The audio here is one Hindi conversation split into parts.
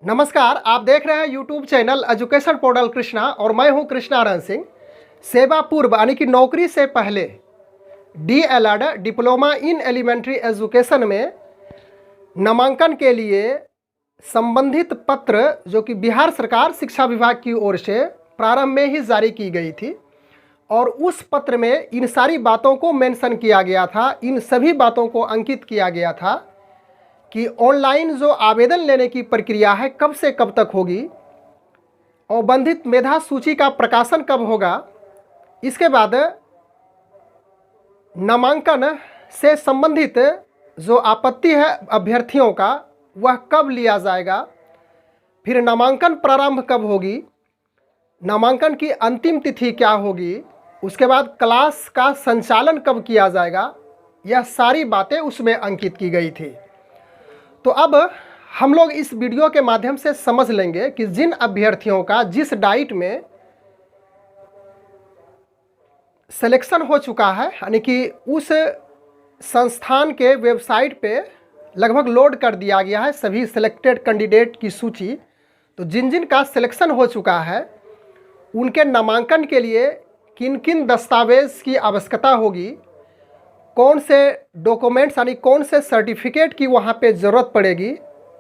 नमस्कार, आप देख रहे हैं YouTube channel education portal Krishna और मैं हूं कृष्णारन सिंह। सेवा पूर्व यानी कि नौकरी से पहले DELED diploma in elementary education में नामांकन के लिए संबंधित पत्र जो कि बिहार सरकार शिक्षा विभाग की ओर से प्रारंभ में ही जारी की गई थी और उस पत्र में इन सारी बातों को मेंशन किया गया था, इन सभी बातों को अंकित किया गया था कि ऑनलाइन जो आवेदन लेने की प्रक्रिया है कब से कब तक होगी, औबंधित मेधा सूची का प्रकाशन कब होगा, इसके बाद नामांकन से संबंधित जो आपत्ति है अभ्यर्थियों का वह कब लिया जाएगा, फिर नामांकन प्रारंभ कब होगी, नामांकन की अंतिम तिथि क्या होगी, उसके बाद क्लास का संचालन कब किया जाएगा, यह सारी बातें उसमें अंकित की गई थी। तो अब हम लोग इस वीडियो के माध्यम से समझ लेंगे कि जिन अभ्यर्थियों का जिस डाइट में सिलेक्शन हो चुका है, यानी कि उस संस्थान के वेबसाइट पे लगभग लोड कर दिया गया है सभी सिलेक्टेड कैंडिडेट की सूची, तो जिन जिन का सिलेक्शन हो चुका है उनके नामांकन के लिए किन किन दस्तावेज़ की आवश्यकता होगी, कौन से डॉक्यूमेंट्स यानी कौन से सर्टिफिकेट की वहाँ पे ज़रूरत पड़ेगी,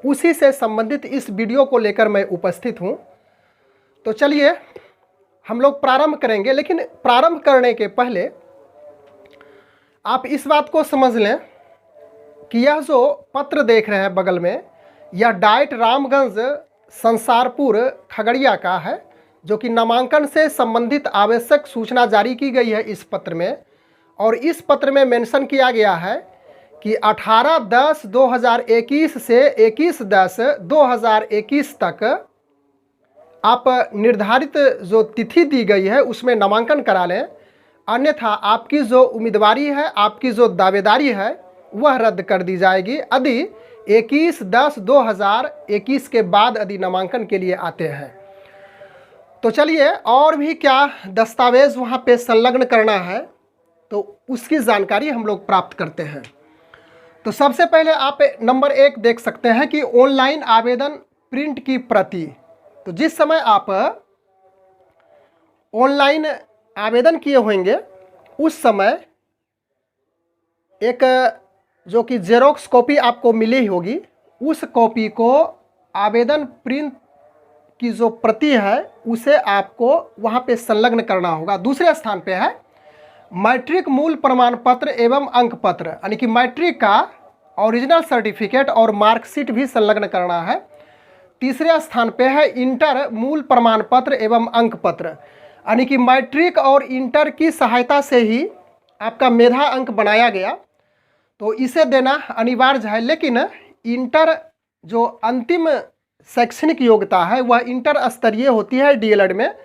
उसी से संबंधित इस वीडियो को लेकर मैं उपस्थित हूँ। तो चलिए हम लोग प्रारंभ करेंगे, लेकिन प्रारंभ करने के पहले आप इस बात को समझ लें कि यह जो पत्र देख रहे हैं बगल में, यह डाइट रामगंज संसारपुर खगड़िया का है, जो कि नामांकन से संबंधित आवश्यक सूचना जारी की गई है इस पत्र में। और इस पत्र में मेंशन किया गया है कि 18/10/2021 से 21/10/2021 तक आप निर्धारित जो तिथि दी गई है उसमें नामांकन करा लें, अन्यथा आपकी जो उम्मीदवारी है, आपकी जो दावेदारी है वह रद्द कर दी जाएगी यदि 21/10/2021 के बाद यदि नामांकन के लिए आते हैं। तो चलिए और भी क्या दस्तावेज़ वहाँ पे संलग्न करना है तो उसकी जानकारी हम लोग प्राप्त करते हैं। तो सबसे पहले आप नंबर 1 देख सकते हैं कि ऑनलाइन आवेदन प्रिंट की प्रति। तो जिस समय आप ऑनलाइन आवेदन किए होंगे उस समय एक जो कि जेरोक्स कॉपी आपको मिली होगी, उस कॉपी को आवेदन प्रिंट की जो प्रति है उसे आपको वहाँ पे संलग्न करना होगा। दूसरे स्थान पे है मैट्रिक मूल प्रमाण पत्र एवं अंक पत्र, यानी कि मैट्रिक का ओरिजिनल सर्टिफिकेट और मार्कशीट भी संलग्न करना है। तीसरे स्थान पे है इंटर मूल प्रमाण पत्र एवं अंक पत्र, यानी कि मैट्रिक और इंटर की सहायता से ही आपका मेधा अंक बनाया गया, तो इसे देना अनिवार्य है। लेकिन इंटर जो अंतिम शैक्षणिक योग्यता है वह इंटर स्तरीय होती है DELED में,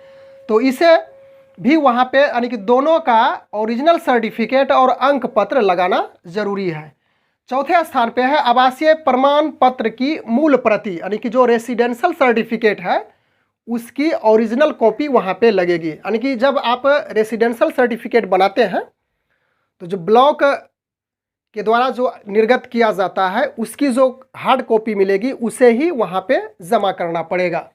तो इसे भी वहाँ पे यानी कि दोनों का ओरिजिनल सर्टिफिकेट और अंक पत्र लगाना जरूरी है। चौथे स्थान पे है आवासीय प्रमाण पत्र की मूल प्रति, यानी कि जो रेसिडेंशियल सर्टिफिकेट है उसकी ओरिजिनल कॉपी वहाँ पे लगेगी। यानी कि जब आप रेसिडेंशियल सर्टिफिकेट बनाते हैं तो जो ब्लॉक के द्वारा जो निर्गत किया जाता है उसकी जो हार्ड कॉपी मिलेगी उसे ही वहाँ पे जमा करना पड़ेगा।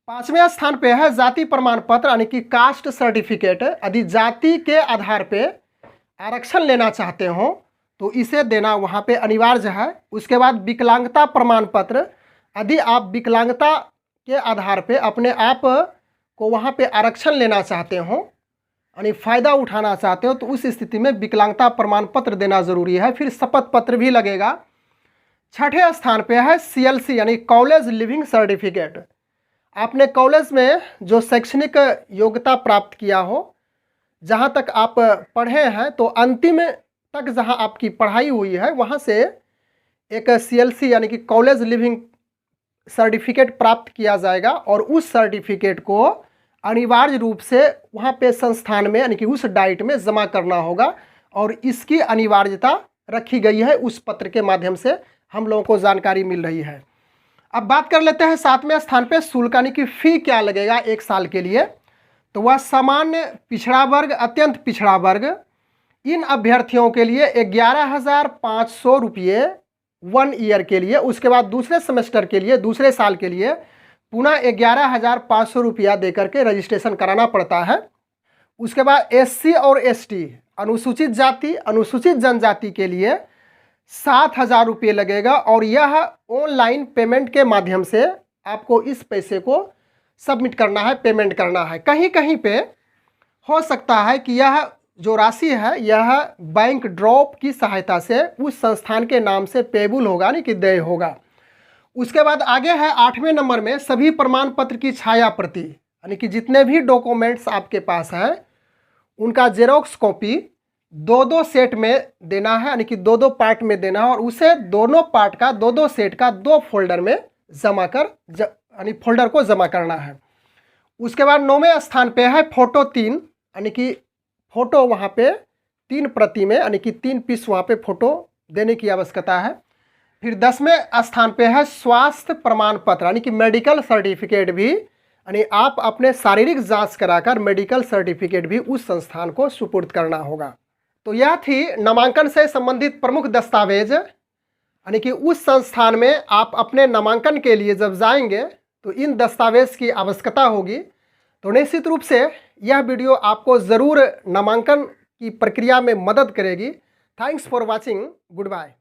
5वें स्थान पे है जाति प्रमाण पत्र, यानी कि कास्ट सर्टिफिकेट। यदि जाति के आधार पे आरक्षण लेना चाहते हो तो इसे देना वहाँ पे अनिवार्य है। उसके बाद विकलांगता प्रमाण पत्र, यदि आप विकलांगता के आधार पे अपने आप को वहाँ पे आरक्षण लेना चाहते हो यानी फ़ायदा उठाना चाहते हो तो उस स्थिति में विकलांगता प्रमाण पत्र देना ज़रूरी है। फिर शपथ पत्र भी लगेगा। 6ठे स्थान पे है CLC, यानी कॉलेज लिविंग सर्टिफिकेट। आपने कॉलेज में जो शैक्षणिक योग्यता प्राप्त किया हो, जहाँ तक आप पढ़े हैं, तो अंतिम तक जहाँ आपकी पढ़ाई हुई है वहाँ से एक CLC यानी कि कॉलेज लिविंग सर्टिफिकेट प्राप्त किया जाएगा और उस सर्टिफिकेट को अनिवार्य रूप से वहाँ पे संस्थान में यानी कि उस डाइट में जमा करना होगा और इसकी अनिवार्यता रखी गई है। उस पत्र के माध्यम से हम लोगों को जानकारी मिल रही है। अब बात कर लेते हैं 7वें स्थान पे शुल्क, यानी कि फ़ी क्या लगेगा 1 साल के लिए। तो वह सामान्य पिछड़ा वर्ग, अत्यंत पिछड़ा वर्ग, इन अभ्यर्थियों के लिए 11,500 रुपये 1 ईयर के लिए, उसके बाद दूसरे सेमेस्टर के लिए, दूसरे साल के लिए पुनः 11,500 रुपया दे करके रजिस्ट्रेशन कराना पड़ता है। उसके बाद SC और ST अनुसूचित जाति, अनुसूचित जनजाति के लिए 7,000 रुपये लगेगा और यह ऑनलाइन पेमेंट के माध्यम से आपको इस पैसे को सबमिट करना है, पेमेंट करना है। कहीं कहीं पे हो सकता है कि यह जो राशि है यह बैंक ड्रॉप की सहायता से उस संस्थान के नाम से पेबल होगा, यानी कि देय होगा। उसके बाद आगे है 8वें नंबर में सभी प्रमाण पत्र की छाया प्रति, यानी कि जितने भी डॉक्यूमेंट्स आपके पास हैं उनका जेरोक्स कॉपी 2-2 सेट में देना है, यानी कि 2-2 पार्ट में देना है और उसे दोनों पार्ट का 2-2 सेट का 2 फोल्डर में जमा कर यानी फोल्डर को जमा करना है। उसके बाद 9वें स्थान पे है फोटो 3, यानी कि फ़ोटो वहाँ पे 3 प्रति में, यानी कि 3 पीस वहाँ पे फ़ोटो देने की आवश्यकता है। फिर 10वें स्थान पे है स्वास्थ्य प्रमाण पत्र, यानी कि मेडिकल सर्टिफिकेट भी, यानी आप अपने शारीरिक जांच कराकर मेडिकल सर्टिफिकेट भी उस संस्थान को सुपुर्द करना होगा। तो यह थी नामांकन से संबंधित प्रमुख दस्तावेज, यानी कि उस संस्थान में आप अपने नामांकन के लिए जब जाएंगे तो इन दस्तावेज की आवश्यकता होगी। तो निश्चित रूप से यह वीडियो आपको ज़रूर नामांकन की प्रक्रिया में मदद करेगी। Thanks for watching, good bye.